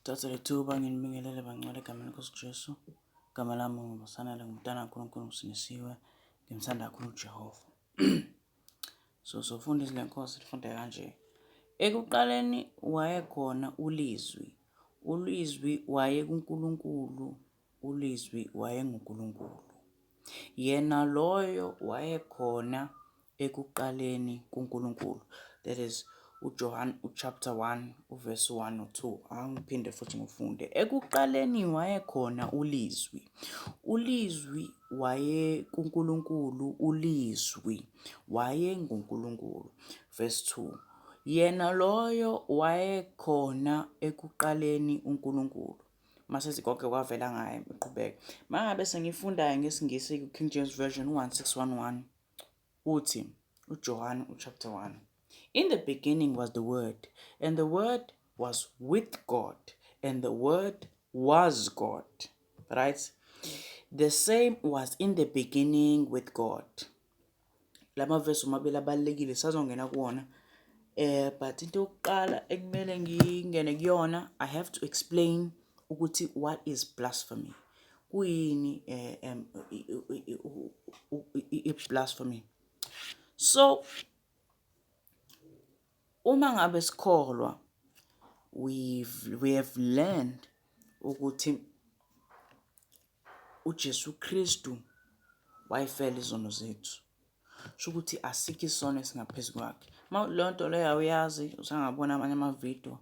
Thatha lethuba nginibingelele bangcwele egameni lenkosi Jesu. Igama lami nguMsanele, ngumntwana kaNkulunkulu ngisinisiwe, ngimthanda kakhulu uJehova. Sofunda izwi lenkosi lifunde kanje. Ekuqaleni wayekhona ulizwi. Ulizwi waye kuNkulunkulu. Ulizwi waye nguNkulunkulu. Yena loyo wayekhona ekuqaleni kuNkulunkulu. That is uJohn chapter 1 verse 1 no 2. Angiphinde futhi ngifunde. Ekuqaleni wayekhona ulizwi. Ulizwi waye kuNkulunkulu. Ulizwi waye nguNkulunkulu. Verse 2. Yena loyo wayekhona ekuqaleni uNkulunkulu. Mase sigoge kwavela ngaye uqhubeka. Mangabe sengifundayo ngesingisi King James Version 1611 uthi uJohn chapter 1. In the beginning was the Word, and the Word was with God, and the Word was God. Right? The same was in the beginning with God. Lama verse umabili abalekile sazongena kuona. But into yokuqala ekumele ngingene kuyona, I have to explain ukuthi what is blasphemy. Kuyini blasphemy. So uma ngabe sikholwa, we have learned ukuthi uJesu Kristu wayefela izono zethu. Shukuthi asikho isono esingaphezulu kwakhe. Leyo nto leyo awuyazi, usangabona amanye amavidiyo,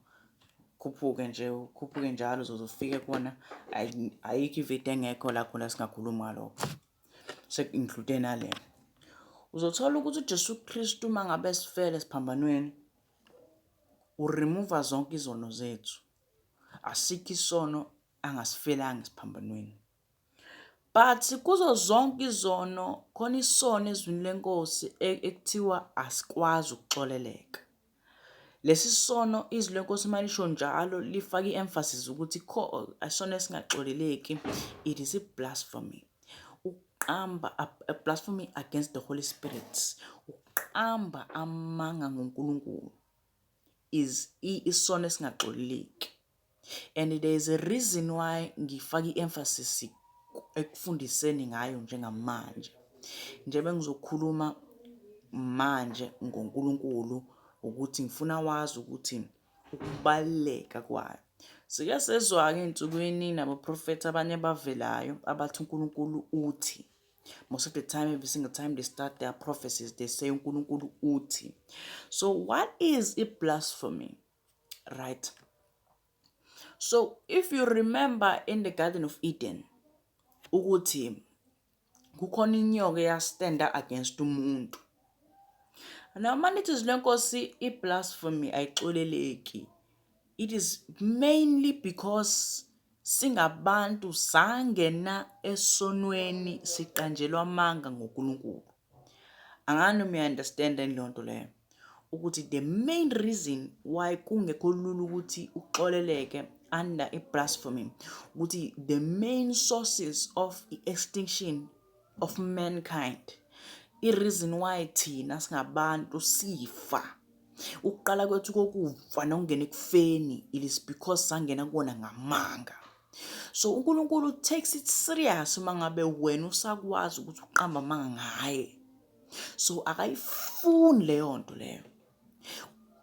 khuphuke njalo uzofike khona ayikho ividiyo engekho la khona singakhuluma ngalokho. Sek-include nale. Uzothola ukuthi uJesu Kristu mangabe sifele siphambanweni, uremove zonke izono zethu. Asikho isono angasifelanga siphambanweni. But kuzo zonke izono khona isono ezwini lenkosi ekuthiwa asikwazi ukuxoleleka. Lesi sono izwi lenkosi malisho njalo lifaka iemphasis ukuthi isono esingaxoleleki, it is a blasphemy. A blasphemy against the Holy Spirit. Uqamba amanga ngoNkulunkulu is isono esingaxoleleki. And there is a reason why ngifaka iemphasis ekufundiseni ngayo njengamanje. Njebe ngizokhuluma manje ngoNkulunkulu ukuthi ngifuna wazi ukuthi ukubaleka kwayo. Sike sezwa-ke ensukwini nabaprofeti abanye bavelayo abathi uNkulunkulu uthi. Most of the time, every single time they start their prophecies, they say uNkulunkulu uthi. So what is a blasphemy? Right? So if you remember in the Garden of Eden, ukuthi kukhona inyoka eyastanda against umuntu. Now manithi izwi lenkosi i-blasphemy ayixoleleki. It is mainly because singabantu sangena esonweni siqanjelwa amanga ngoNkulunkulu. Angani me understand le nto leyo. Ukuthi the main reason why kungekho lula ukuthi uxoleleke under a blasphemy, ukuthi the main sources of the extinction of mankind, the reason why thina singabantu sifa, ukuqala kwethu kokufa nokungena ekufeni, it is because sangena kuona ngamanga. So uNkulunkulu takes it serious mangabe wena usakwazi ukuthi uqamba amanga ngaye. So akayifuni leyo nto leyo.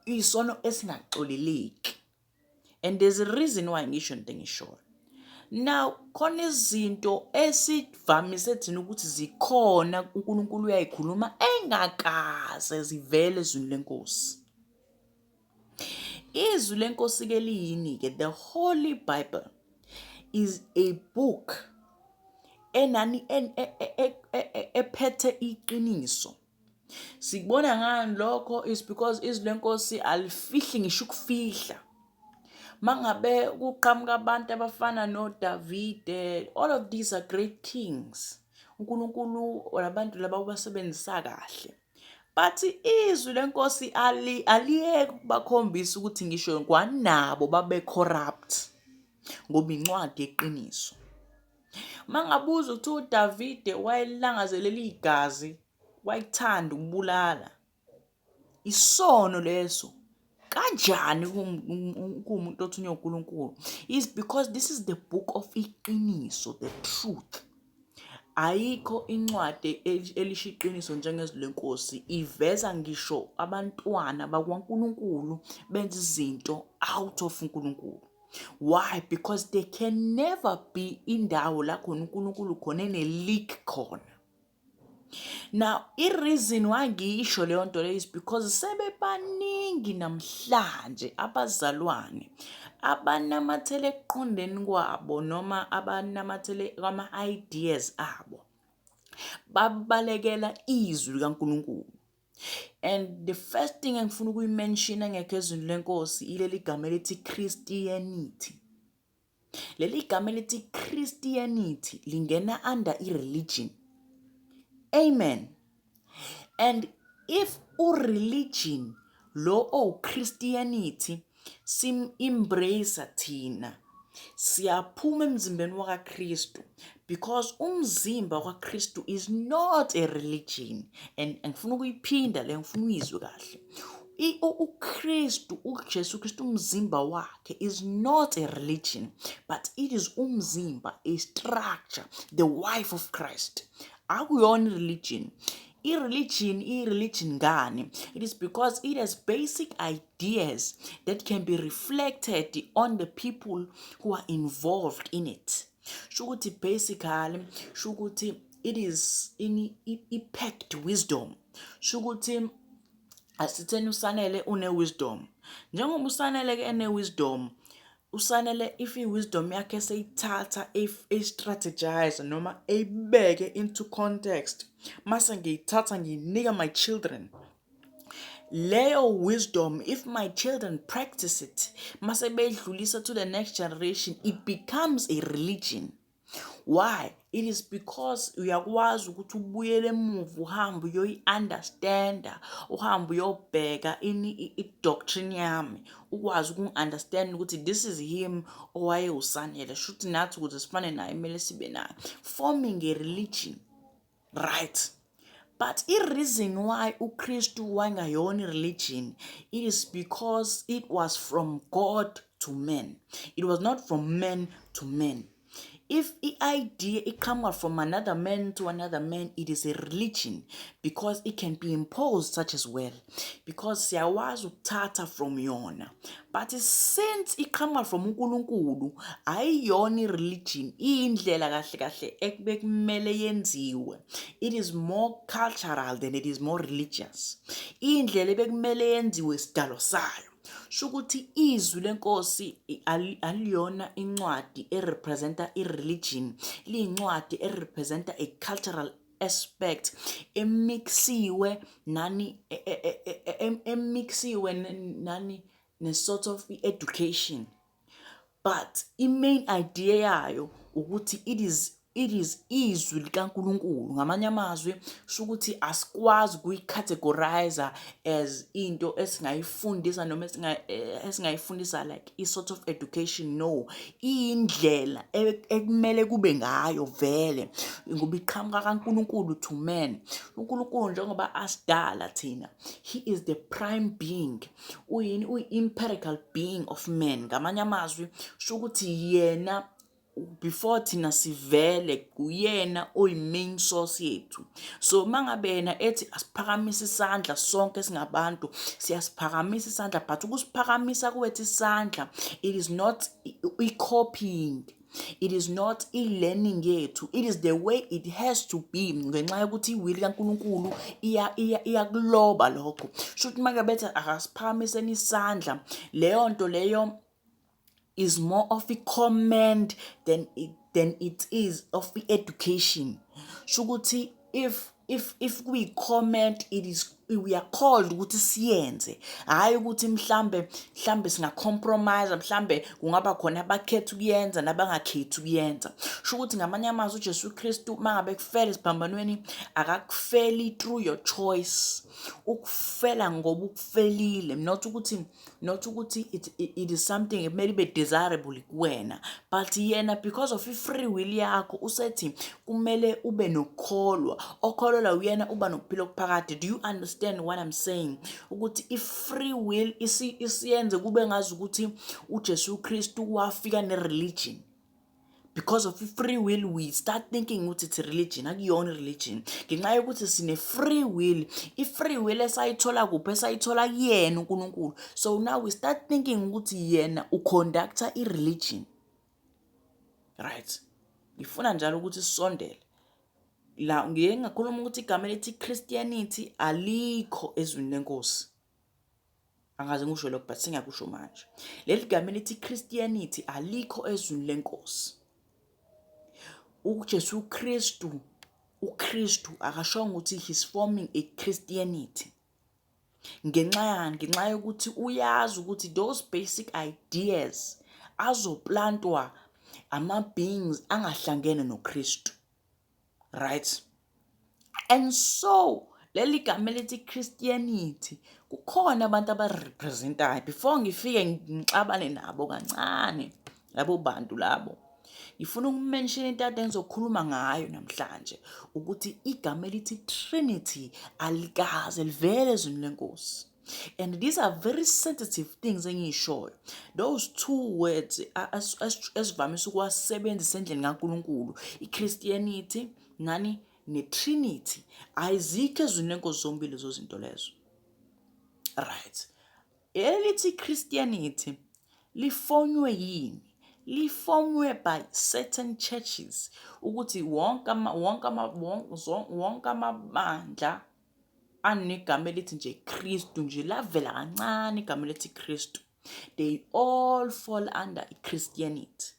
Isono esingaxoleleki. And there's a reason why ngisho into engisholo. Now khona izinto esivamise thina ukuthi zikhona uNkulunkulu uyayikhuluma engakaze zivele ezwini lenkosi. Izwi lenkosi ke liyini ke? The Holy Bible is a book enani ephethe iqiniso. Sikubona ngani lokho is because izwi lenkosi alifihli ngisho ukufihla. Mangabe kuqhamuka abantu abafana noDavide, all of these are great kings. uNkulunkulu olabantu laba ubasebenzisa kahle. But izwi lenkosi aliyeke ukubakhombisa ukuthi ngisho kwanabo babe corrupt ngoba incwadi yeqiniso. Mangabuza ukuthi uDavide wayelangazelela igazi, wayithanda ukubulala. Isono leso Kanjani kuwumuntu othunywe uNkulunkulu? Is because this is the book of iqiniso, the truth. Ayikho incwadi elisho iqiniso njengezwilenkosi. Iveza ngisho abantwana bakwaNkulunkulu benza izinto out of uNkulunkulu. Why? Because there can never be indawo la khona uNkulunkulu khona ene-leak khona. Now, i-reason why ngisho leyo nto leyo is because sebebaningi namhlanje abazalwane abanamathele ekuqondeni kwabo noma abanamathele kwama-ideas abo, babalekela izwi likaNkulunkulu. And the first thing engifuna ukuyimenshina engekho ezwini lenkosi ileli gama elithi Christianity. Leli gama elithi Christianity lingena under i-religion. Amen. And if u-religion lo Christianity sim-embrace thina, siyaphuma emzimbeni wakaKristu, because umzimba wakaKristu is not a religion. And ngifuna ukuyiphinda le, ngifuna uyizwe kahle. UKristu, uJesu Kristu, umzimba wakhe is not a religion, but it is umzimba, a structure, the wife of Christ. Akuyona religion. I-religion ngani? It is because it has basic ideas that can be reflected on the people who are involved in it. Shukuthi basically, shukuthi it is in impact wisdom. Shukuthi asitheni usanele une-wisdom. Njengoba usanele-ke ene-wisdom, usanele if i-wisdom yakhe seyithatha strategize noma eyibeke into context, mase ngiyithatha ngiyinika my children. Leyo wisdom, if my children practice it, mase beyidlulisa to the next generation, it becomes a religion. Why? It is because uyakwazi ukuthi ubuyele emuva uhambe uyoyi-understanda, uhambe uyobheka i-doctrine yami, ukwazi uku-understand ukuthi this is him owaye usanele, shuthi nathi ukuze sifane naye kumele sibe naye, forming a religion, right? But i-reason why uKristu wangayona religion, it is because it was from God to man. It was not from man to man. If the idea it comes from another man to another man, it is a religion, because it can be imposed such as well. Because siyakwazi ukuthatha from yona. But since it comes from uNkulunkulu, ayiyona i-religion, iyindlela kahle kahle ekumele yenziwe. It is more cultural than it is more religious. Iyindlela ebekumele yenziwe isidalo sayo. Shukuthi izwi lenkosi aliyona incwadi erepresenta i-religion, liyincwadi erepresenta a cultural aspect emixiwe nani ne sort of education. But i-main idea yayo ukuthi it is izwi likaNkulunkulu. Ngamanye amazwi shukuthi asikwazi kuyi-categorize as into esingayifundisa noma esingayifundisa like i-sort of education. No, iyindlela ekumele kube ngayo vele, ngoba iqhamuka kaNkulunkulu to man. uNkulunkulu njengoba asidala thina, he is the prime being, uyi-empirical being of man. Ngamanye amazwi shukuthi yena before thina sivele kuyena oyi-main source yethu. So mangabe yena ethi asiphakamise isandla sonke singabantu, siyasiphakamisa isandla, but ukusiphakamisa kwethu isandla, it is not i-copying, it is not i-learning yethu, it is the way it has to be, ngenxa yokuthi iwili kaNkulunkulu iyakuloba lokho. Shuthi mangabe ethi akasiphakamiseni isandla, leyo nto leyo is more of a command than it is of the education. Shukuthi if we comment, it is, we are called ukuthi siyenze, hayi ukuthi mhlambe singa compromise, mhlambe kungaba khona abakhetha ukuyenza nabangakhethi ukuyenza. Shukuthi ngamanye amazwi uJesu Kristu mangabe kufela esiphambanweni, akakufeli through your choice, ukufela ngoba ukufelile, not ukuthi it is something it be desirable kuwena, but yena because of free will yakho usethi kumele ube nokukholwa, okholwa uyena uba nokuphila okuphakade. Do you understand? understand what I'm saying ukuthi i-free will isiyenze kube ngazi ukuthi uJesu Kristu wafika ne-religion. Because of free will, we start thinking ukuthi it's a religion, akuyona religion. Ngenxa yokuthi sine free will, i-free will esayithola kuphi? Esayithola kuyena uNkulunkulu. So now we start thinking ukuthi yena uconductor i-religion. Right? Ngifuna njalo ukuthi sisondele. La ngeke ngakhuluma ukuthi igama lethi Christianity alikho ezweni lenkosi. Angaze ngisho lokho but singakusho manje. Leli gama lethi Christianity alikho ezweni lenkosi. uJesu Kristu uKristu akashonga ukuthi he's forming a Christianity. Ngenxa yokuthi uyazi ukuthi those basic ideas azoplantwa ama-beings angahlangene noKristu. Right? And so leli gama lethi Christianity kukhona abantu abarepresentayo. Before ngifike ngixabane nabo kancane labo bantu labo, ngifuna ukumention into ade ngizokhuluma ngayo namhlanje ukuthi igama elithi Trinity alikaze livele ezweni lenkosi. And these are very sensitive things engiyishoyo. Those two words esivamise ukuwasebenzisa endlini kaNkulunkulu, iChristianity nani neTrinity, ayizikho ezweni lenkosi zombili lezo zinto lezo. Right? Elithi Christianity lifonywe yini? Lifonywe by certain churches ukuthi wonke amabandla anegama elithi nje Kristu nje lavela kancane igama elithi Kristu. They all fall under Christianity.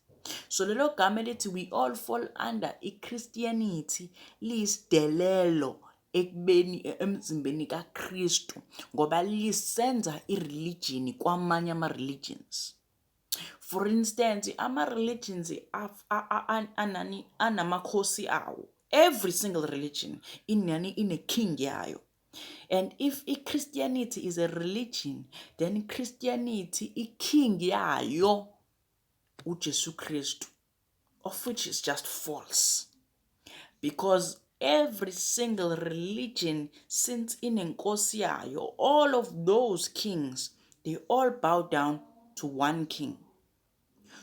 So lelo gama elithi we all fall under Christianity lisidelelo ekubeni emzimbeni kaKristu ngoba lisenza ireligion kwamanye ama-religions. For instance, ama-religions anamakhosi awo. Every single religion in a king yayo. And if Christianity is a religion, then Christianity king yayo uJesu Kristu, of which is just false. Because every single religion since inenkosi yayo, all of those kings, they all bow down to one king.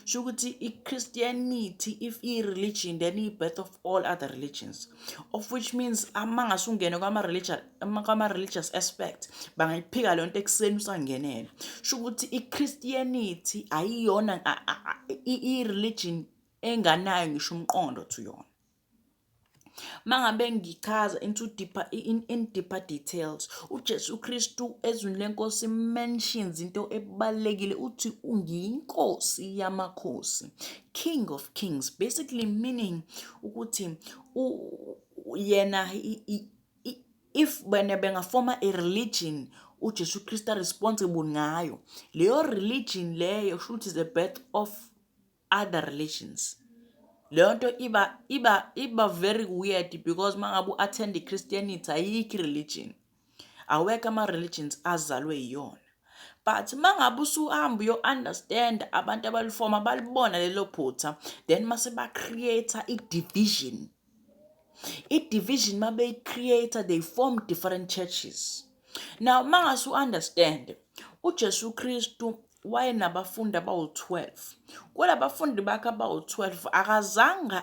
Shukuthi Christianity, if religion, then birth of all other religions, of which means amangasungene kwama-religious aspect bangayiphika le nto ekuseni usangenela. Shukuthi Christianity ayiyona i-religion enganayo ngisho umqondo to yona. Mangabe ngichaza in deeper details, uJesu Kristu ezweni lenkosi mentions into ebalekile uthi ungiyinkosi yamakhosi, King of Kings, basically meaning ukuthi yena if bengafoma a religion uJesu Kristu responsible ngayo, leyo religion leyo should is the birth of other religions. Leonto iba very weird because mangabu attend Christianity ayikho religion. Aweka ama-religions azalwe yiyona. But mangabu usuhamba uyo understand abantu abalifoma balibona lelo phutha, then mase ba create i-division. I-division mabe create, they form different churches. Now mangasu understand uJesu Kristu wayenabafundi abawu-12. Kwalabafundi bakhe abawu-12 akazange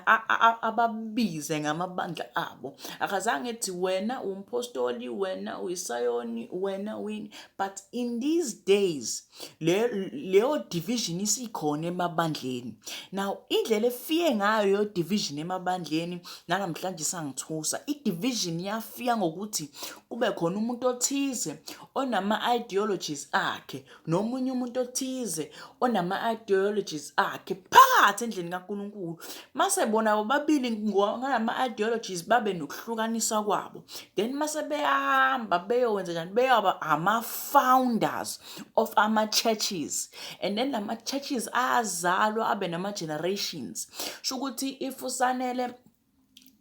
ababize ngamabandla abo. Akazange ethi wena umpostoli, wena uyisayoni, wena wini. But in these days leyo division isikhona emabandleni. Now indlela efike ngayo yo division emabandleni namhlanje sangithusa. I-division yafika ngokuthi kube khona umuntu othize onama-ideologies akhe nomunye umuntu othize onama-ideologies akhe phakathi endlini kaNkulunkulu. Mase bona bobabili ngama-ideologies babe nokuhlukanisa kwabo, then mase beyahamba beyowenza njani, beyoba ama-founders of ama-churches, and then lama-churches ayazalwa abe nama-generations. Shukuthi if usanele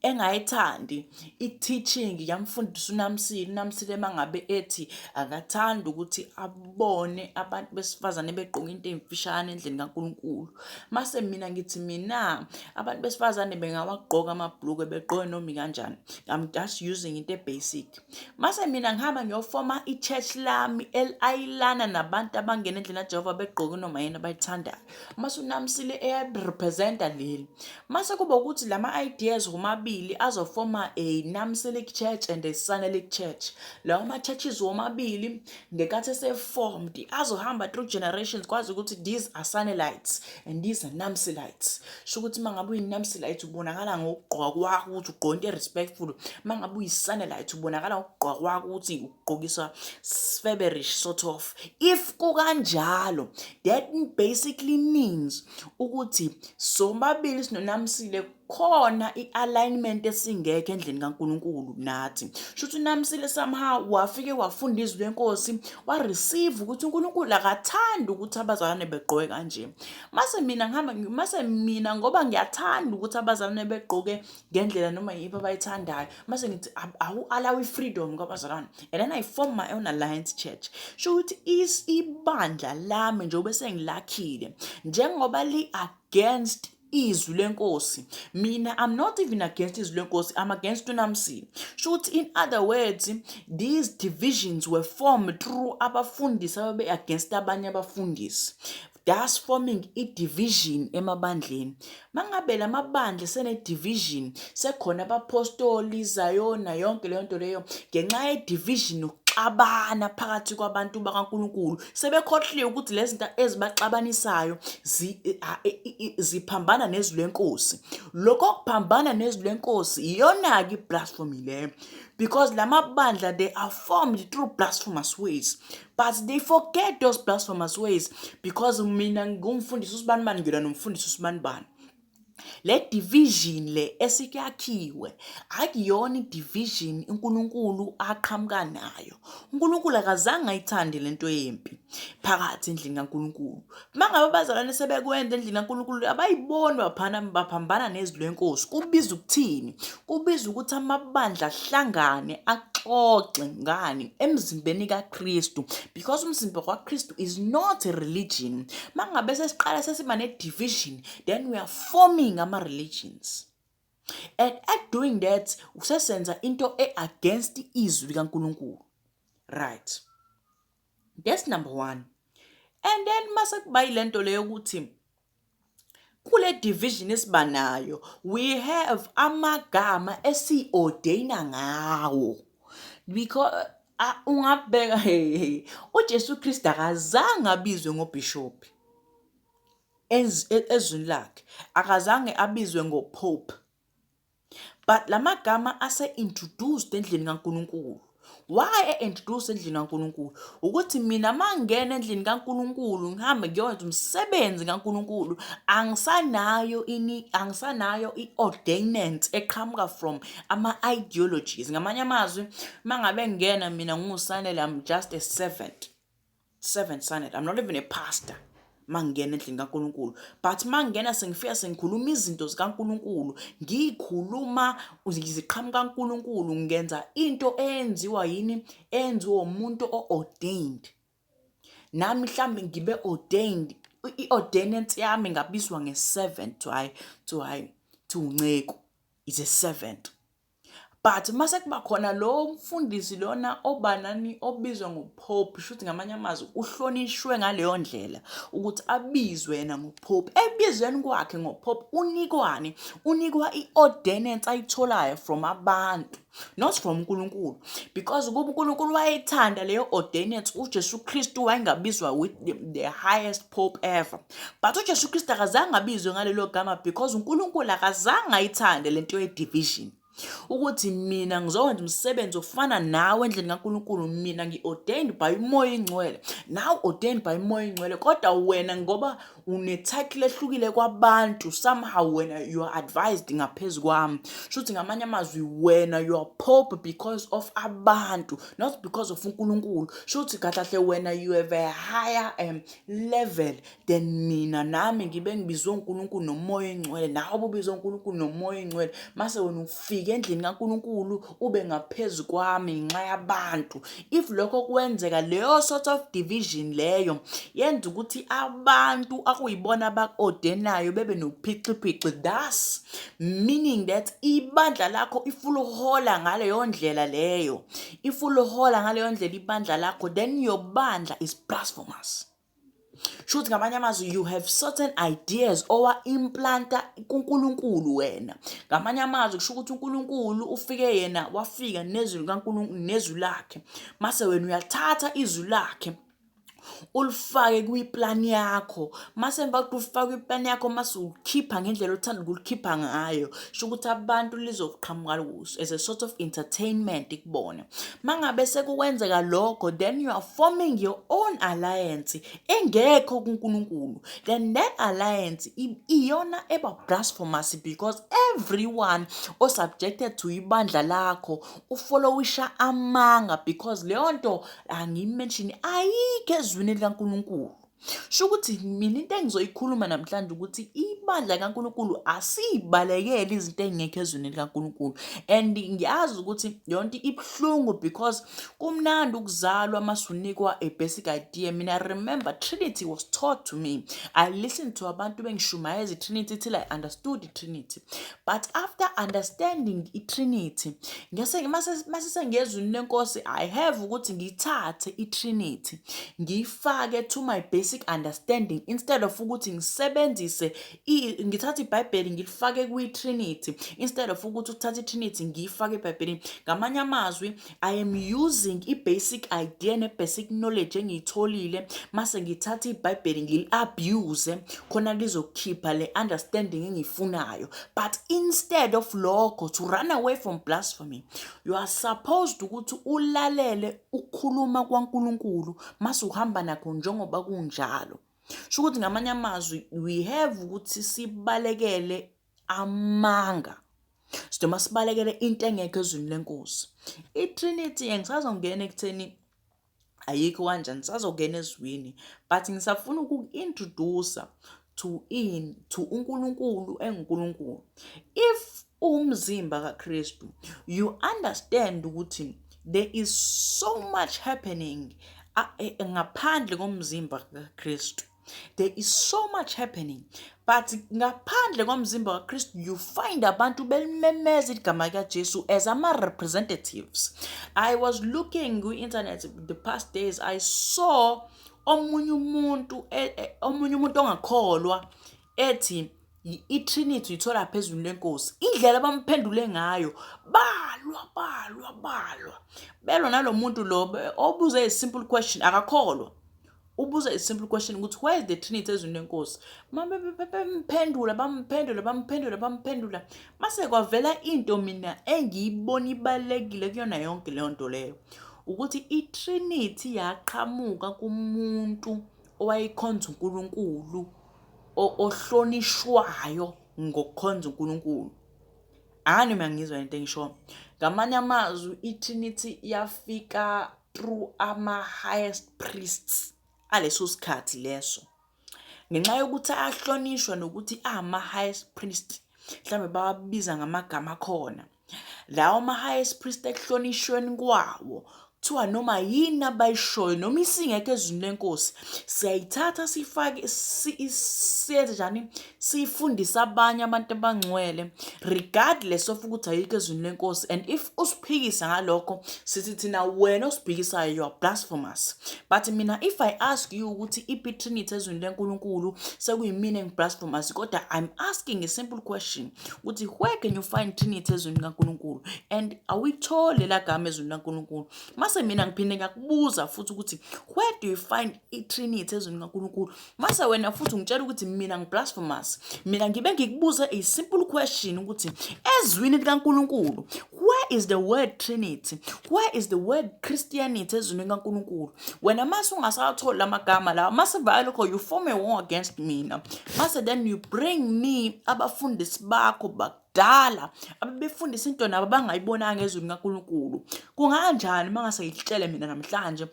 engayithandi i-teaching yamfundisi uNamsile mangabe ethi akathanda ukuthi abone abantu besifazane begqoka into eyimfishane endlini kaNkulunkulu. Mase mina ngithi abantu besifazane bengawagqoka amabhulukwe begqoke noma kanjani. I'm just using into basic. Mase mina ngihamba ngiyofoma i-church lami ayilana nabantu abangena endlini kaJehova begqoke noma yini abayithandayo. Mase uNamsile eyarepresenta leli. Mase kuba ukuthi lama ideas womabili azofoma a Namsilic church and a Sanelic church. Lawo ma-churches womabili ngekathi ese-formed azohamba through generations kwazi ukuthi these are Sanelites and these are Namsilites. Sho ukuthi mangabe uyi-Namsilite ubonakala ngokugqoka kwakho ukuthi ugqoka into respectful. Mangabe uyi-Sanelite ubonakala ngokugqoka kwakho ukuthi ugqokisa feverish sort of. If kukanjalo, that basically means ukuthi sobabili sinoNamsile khona i-alignment esingekho endlini kaNkulunkulu nathi. Shuthi uNamsile somehow wafike wafunda izwi lenkosi wa-receive ukuthi uNkulunkulu akathanda ukuthi abazalwane begqoke kanje. Mase mina ngoba ngiyathanda ukuthi abazalwane begqoke ngendlela noma yiphi abayithandayo. Mase ngithi allow i-freedom kwabazalwane. And then I form my own alliance church. Shuthi ibandla lami njengoba sengilakhile njengoba li-against izwi lenkosi. Mina I'm not even against izwi lenkosi, I'm against uNamsile. Shoot, in other words, these divisions were formed through abafundisi ababe against abanye abafundisi, thus forming i-division emabandleni. Mangabe lamabandla sene-division sekhona abapostoli Zayona yonke leyo nto leyo ngenxa ye-division abana phakathi kwabantu bakaNkulunkulu sebekhohliwe ukuthi lezi zinto ezibaxabanisayo ziphambana nezwi lenkosi. Lokho kuphambana nezwi lenkosi iyona ke blasphemy leyo, because lamabandla they are formed through blasphemous ways, but they forget those blasphemous ways because mina ngumfundisi uSibanibani ngila nomfundisi uSibanibani. Le division le esikakhiwe akuyona division uNkulunkulu aqhamuka nayo. uNkulunkulu akazange ayithande lento yempi phakathi endlini kaNkulunkulu. Mangabe abazalwane sebekwenza endlini kaNkulunkulu abayiboni baphambana nezwi lenkosi, kubiza ukuthini? Kubiza ukuthi amabandla ahlangane axoxe ngani emzimbeni kaKristu, because umzimba kaKristu is not a religion. Mangabe sesiqala sesiba ne division, then we are forming ama-religions. And at doing that, usesenza into against izwi kaNkulunkulu. Right. That's number one. And then mase kuba ilento leyo ukuthi kule division esibanayo we have amagama esi-ordaina ngawo, because ungabheka uJesu Kristu akazange abizwe ngobishop ezwini lakhe, akazange abizwe ngopope, but lamagama ase-introduced endlini kaNkulunkulu. Why introduce endlini kaNkulunkulu? Ukuthi mina mangena endlini kaNkulunkulu ngihambe ngiyowenza umsebenzi kaNkulunkulu, angisanayo i-ordainment eqhamuka from ama-ideologies. Ngamanye amazwi, mangabe ngena mina nguSanele, I'm just a servant Sanele, I'm not even a pastor. Mangena endlini kaNkulunkulu, but mangena sengifika sengikhuluma izinto zikaNkulunkulu, ngikhuluma iziqhamuka kaNkulunkulu, ngenza into eyenziwa umuntu o-ordained. Nami mhlambe ngibe ordained, i-ordinance yami ngabizwa nge-servant to unceku, is a servant. But mase kuba khona lo mfundisi lona obanani obizwa ngopope, shuthi ngamanye amazwi uhlonishwe ngaleyo ndlela ukuthi abizwe yena ngopope. Ebizweni kwakhe ngopope unikwa i-ordinance ayitholayo from abantu, not from uNkulunkulu, because kuba uNkulunkulu wayethanda leyo ordinance uJesu Kristu wayengabizwa with the highest pope ever. But uJesu Kristu akazange abizwe ngalelo gama because uNkulunkulu akazange ayithande lento ye-division. ukuthi mina ngizokwenza umsebenzi ofana nawe endlini kaNkulunkulu. Mina ngi-ordained by umoya ingcwele, nawe ordained by umoya ingcwele, kodwa wena ngoba une-title ehlukile kwabantu, somehow wena you are advised ngaphezu kwami. Shuthi ngamanye amazwi wena you are pope because of abantu, not because of uNkulunkulu. Shuthi kahle wena you have a higher level than mina, nami ngibe ngibizwe uNkulunkulu nomoya ingcwele, nawe ubizwe uNkulunkulu nomoya ingcwele. Mase wena ufike endlini kaNkulunkulu ube ngaphezu kwami ngenxa yabantu. If lokho kwenzeka, leyo sort of division leyo yenza ukuthi abantu akuyibona abaku-ordainayo bebe nokuphiciphici. Thus meaning that ibandla lakho ifuluhola ngaleyo ndlela leyo, ifuluhola ngaleyo ndlela ibandla lakho, then your bandla is blasphemous. Shuthi ngamanye amazwi you have certain ideas owa-implanta kuNkulunkulu wena. Ngamanye amazwi kusho ukuthi uNkulunkulu ufike yena wafika nezwi likaNkulunkulu nezwi lakhe, mase wena uyathatha izwi lakhe ulifake kwiplani yakho. Mase emva kokuthi ufake kwiplani yakho, mase ulikhipha ngendlela othanda ukulikhipha ngayo. Sho ukuthi abantu lizoqhamuka kuso as a sort of entertainment kubona. Mangabe sekukwenzeka lokho, then you are forming your own alliance engekho kuNkulunkulu. Then that alliance iyona eba blasphemous because everyone subjected to ibandla lakho ufollowisha amanga, because leyo nto angimention ayikho ezwini likaNkulunkulu. Sho ukuthi mina into engizoyikhuluma namhlanje ukuthi ibandla likaNkulunkulu asibalekele izinto engekho ezwini likaNkulunkulu. And ngiyazi ukuthi yonke ibhlungu because kumnandi ukuzalwa masunikwa a basic idea. Mina I remember Trinity was taught to me. I listened to abantu bengishumayeza iTrinity till I understood iTrinity. But after understanding iTrinity, mase sengezwini lenkosi, I have ukuthi ngithathe iTrinity ngifake to my basic understanding instead of ukuthi ngisebenzise ngithathe iBhayibheli ngilifake kwiTrinity instead of ukuthi uthathe iTrinity ngiyifake eBhayibhelini. Ngamanye amazwi I am using i-basic idea ne-basic knowledge engiyitholile, mase ngithathe iBhayibheli ngili-abuse khona lizokhipha le understanding engiyifunayo. But instead of lokho, to run away from blasphemy, you are supposed ukuthi ulalele ukukhuluma kwaNkulunkulu mase uhamba nakho njengoba kunjalo. Sho ukuthi ngamanye amazwi we have ukuthi sibalekele amanga, sidoma sibalekele into engekho ezwini lenkosi. iTrinity ngisazongena ekutheni ayikho kanjani, ngisazongena ezwini, but ngisafuna ukuku-introduce to uNkulunkulu enguNkulunkulu. If umzimba kaKristu, you understand ukuthi there is so much happening ngaphandle komzimba kaKristu. There is so much happening, but ngaphandle komzimba kaKristu you find abantu belimemeza igama likaJesu as ama-representatives. I was looking ku-internet the past days, I saw omunye umuntu ongakholwa ethi iTrinity uyithola phezulu lenkosi. Indlela bamphendule ngayo balwa belwa nalo muntu lo obuze a simple question akakholwa. Ubuza a simple question ukuthi where is the Trinity ezwini lenkosi. Bamphendula mase kwavela into mina engiyibona ibalekile kuyona yonke leyo nto leyo, ukuthi iTrinity yaqhamuka kumuntu owayikhonza uNkulunkulu ohlonishwayo ngokukhonza uNkulunkulu. Ani mangizwa into engisho. Ngamanye amazwi iTrinity yafika through ama-highest priests aleso sikhathi leso, ngenxa yokuthi ahlonishwa nokuthi ama-highest priest mhlambe bawabiza ngamagama akhona. Lawo ma-highest priest ekuhlonishweni kwawo kuthiwa noma yini abayishoyo noma isingekho ezwini lenkosi siyayithatha siyifake siyenze njani, siyifundise abanye abantu abangcwele regardless of ukuthi ayikho ezwini lenkosi. And if usiphikisa ngalokho sithi thina wena osiphikisayo you are blasphemous. But mina if I ask you ukuthi iTrinity ezwini lenkulunkulu sekuyimina engi-blasphemous, kodwa I'm asking a simple question ukuthi where can you find Trinity ezwini kaNkulunkulu, and awuyithole la gama ezwini laNkulunkulu. mase mina ngiphinde ngakubuza futhi ukuthi where do you find i-Trinity ezweni kaNkulunkulu? Mase wena futhi ungitshela ukuthi mina ngi-blasphemous. Mina ngibe ngikubuza a simple question ukuthi ezwini likaNkulunkulu where is the word Trinity? Where is the word Christianity ezweni likaNkulunkulu? Wena mase ungasatholi lamagama lawa mase vaya lokho you form a war against mina. Mase then you bring me abafundisi bakho bakudala abebefundisa into nabo bangayibonanga ezweni likaNkulunkulu. Kunganjani mangase ngitshele mina namhlanje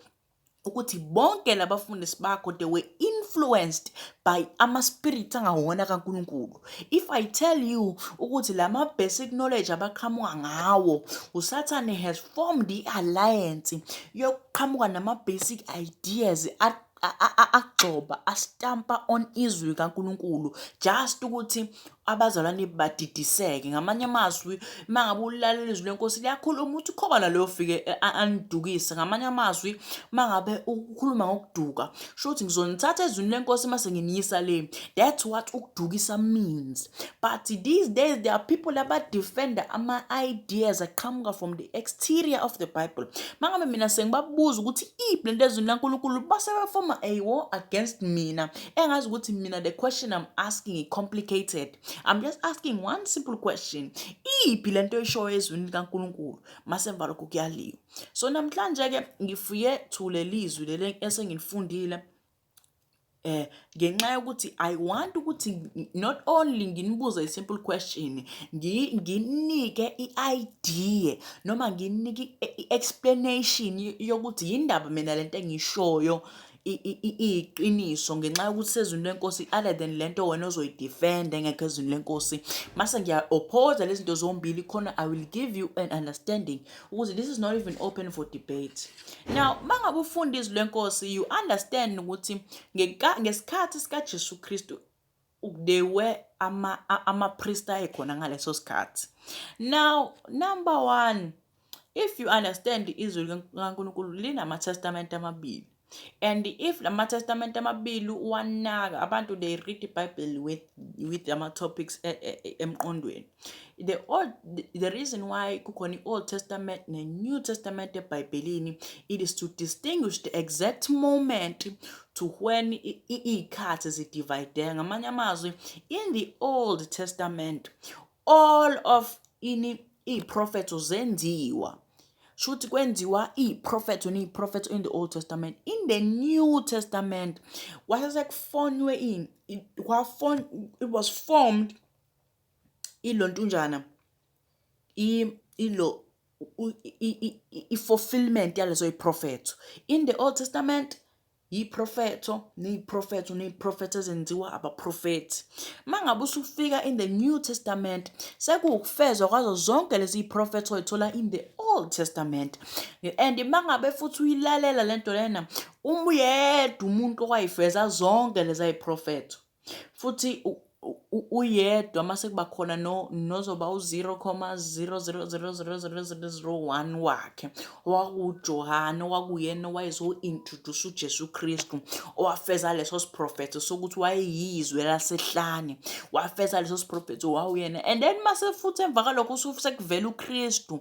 ukuthi bonke labafundisi bakho they were influenced by ama-spirit angawona kaNkulunkulu? If I tell you ukuthi lama basic knowledge abaqhamuka ngawo uSathane has formed the alliance yokuqhamuka nama basic ideas agcoba astampa on izwi kaNkulunkulu just ukuthi abazalwane badidiseke. Ngamanye amazwi mangabe ulalela izwi lenkosi liyakhuluma ukuthi khona leyo fike anidukise. Ngamanye amazwi mangabe ukhuluma ngokuduka sho ukuthi ngizonithatha ezwini lenkosi mase nginiyisa le. That's what ukudukisa means. But these days there are people abadefend ama ideas aqhamuka from the exterior of the Bible. Mangabe mina sengibabuza ukuthi iphi lento ezwini laNkulunkulu base befoma a war against mina. Engazi ukuthi mina the question I'm asking is complicated. I'm just asking one simple question. Iphi lento eshoyo ezwini likaNkulunkulu? Mase emva lokho kuyaliwa. So namhlanje ke ngifuye thule lizwi leli esengilifundile ngenxa yokuthi I want ukuthi not only nginibuze a simple question nginike i-idea noma nginike i-explanation yokuthi yindaba mina lento engishoyo iqiniso ngenxa yokuthi sezwini lenkosi other than lento wena ozoyidefend engekho ezwini lenkosi. Mase ngiya-oppose lezi zinto zombili khona I will give you an understanding ukuthi this is not even open for debate. Now mangabe ufunda izwi lenkosi you understand ukuthi ngesikhathi sikaJesu Kristu they were ama-priest ayekhona ngaleso sikhathi. Now number one, if you understand izwi likaNkulunkulu linama-testament amabili. And if lama testament amabili wanaka abantu they read the Bible with ama topics emqondweni. The reason why kukhona i-Old Testament ne-New Testament eBhayibhelini it is to distinguish the exact moment to when ikhathi zidivide. Ngamanye amazwi in the Old Testament all of i-prophets zenziwa. Shuthi kwenziwa i-prophet in the Old Testament. In the New Testament it was formed ilontunjana i-fulfillment yalezo i-prophet. In the Old Testament yiprofetho neyiprofetho ezenziwa abaprofethi. Mangabe usufika in the New Testament sekuwukufezwa kwazo zonke lezi iprofetho oyithola in the Old Testament. And mangabe futhi uyilalela lento lena umuyedwa umuntu owayifeza zonke lezi iprofetho futhi uyedwa mase kuba khona nozoba u-0,0000001 wakhe wakuJohane wakuyena owayezo-introduce uJesu Kristu owafeza leso siprofetho sokuthi wayeyizwe lasehlane wafeza leso siprofetho wawuyena. And then mase futhi emva kalokho sekuvela uKristu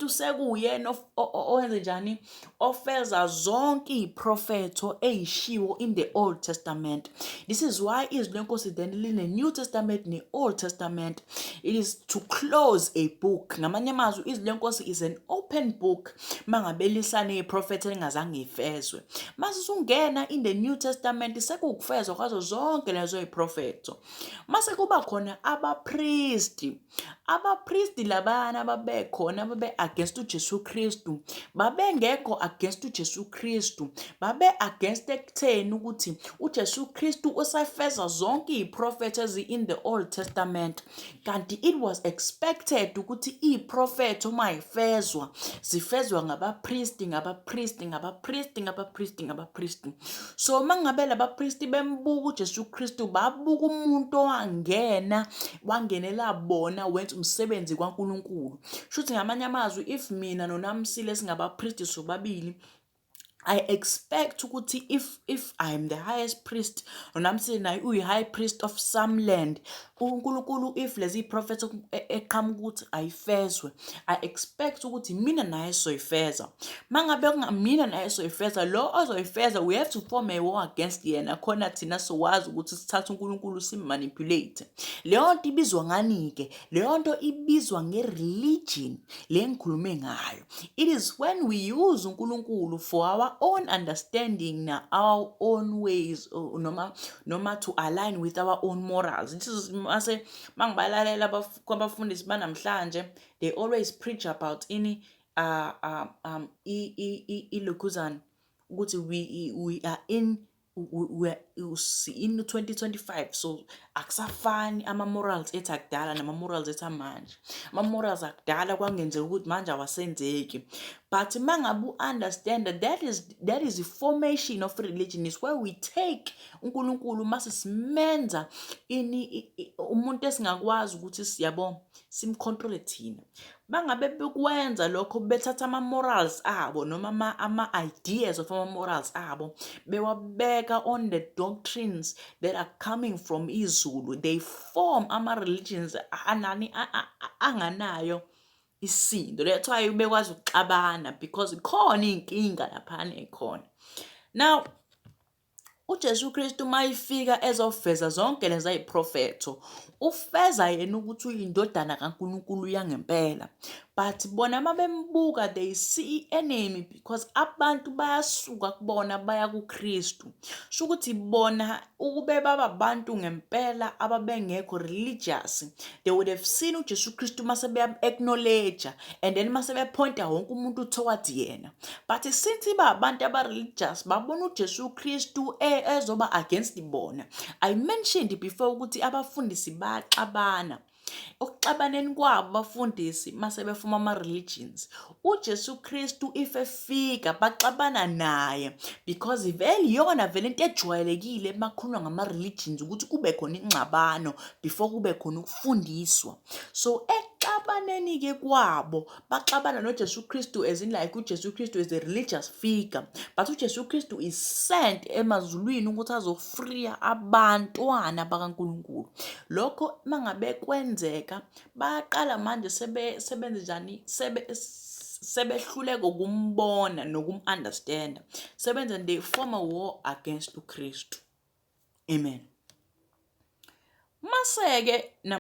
sekuyena owenze njani ofeza zonke iprofetho eyishiwo in the Old Testament. This is why izwi lenkosi then line New Testament ne Old Testament. It is to close a book. Ngamanye amazwi izwi lenkosi is an open book mangabe lisane iprofetho engazange ifezwe. Mase sungena in the New Testament sekukufezwa kwazo zonke lezo iprofetho. Mase kuba khona abapriesti labana babekhona babe against uJesu Kristu babengekho against uJesu Kristu babe against ekutheni ukuthi uJesu Kristu usafeza zonke iprofetho in the Old Testament. Kanti it was expected ukuthi iprofetho mayifezwa zifezwa ngabapriesti. So mangabe labapriesti bembuka uJesu Kristu babuka umuntu wangenela bona wenza umsebenzi kaNkulunkulu. Shuthi ngamanye amazwi if mina noNamsile singabapriesti sobabili I expect ukuthi if I am the highest priest, noma mse naye uyi-high priest of some land, uNkulunkulu if lezi prophets eqhamuka ukuthi ayifezwe, I expect ukuthi mina naye soyifeza. Mangabe mina naye soyifeza, lo ozoyifeza we have to form a war against yena khona thina sowazi ukuthi sithathe uNkulunkulu simmanipulate. Leyo nto ibizwa ngani-ke? Leyo nto ibizwa nge-religion le engikhulume ngayo. It is when we use uNkulunkulu for our own understanding na our own ways, noma to align with our own morals. This is mangibalalela kwabafundisi banamhlanje, they always preach about ilokhuzana ukuthi we are in 2025, so akusafani ama-morals ethu akudala nama-morals ethu amanje. Ama-morals akudala kwangenzeka ukuthi manje awasenzeki, but mangabe u-understand that that is the formation of religion, is where we take uNkulunkulu mase simenza umuntu esingakwazi ukuthi siyabo simcontrol thina. Bangabe bekwenza lokho bethatha ama-morals abo noma ama-ideas of ama-morals abo bewabeka on the doctrines that are coming from iZulu, they form ama-religions anganayo isindo. That's why bekwazi ukuxabana, because khona inkinga laphana ekhona. Now uJesu Kristu mayifika ezofeza zonke lezi ayiprofetho, ufeza yena ukuthi uyindodana kaNkulunkulu yangempela, but bona mabembuka they see enemy, because abantu bayasuka kubona baya kuKristu. Shukuthi bona ukube babantu ngempela ababengekho religious, they would have seen uJesu Kristu mase be-acknowledge and then mase bepointa wonke umuntu towards yena. But since abantu aba-religious babona uJesu Kristu ezoba against bona, I mentioned before ukuthi abafundisi baxabana. Okuxabaneni kwabo abafundisi mase befuma ama-religions, uJesu Kristu if efika baxabana naye, because vele iyona vele into ejwayelekile makhuluma ngama-religions ukuthi kube khona ingxabano before kube khona ukufundiswa. So exabaneni-ke kwabo baxabana noJesu Kristu, as in like uJesu Kristu is a religious figure, but uJesu Kristu is sent emazulwini ukuthi azofreya abantwana bakaNkulunkulu. Lokho mangabe kwenzeka bayaqala manje sebenzani sebehluleka ukumbona nokum-understanda, sebenza they form a war against uKristu. Amen. Maseke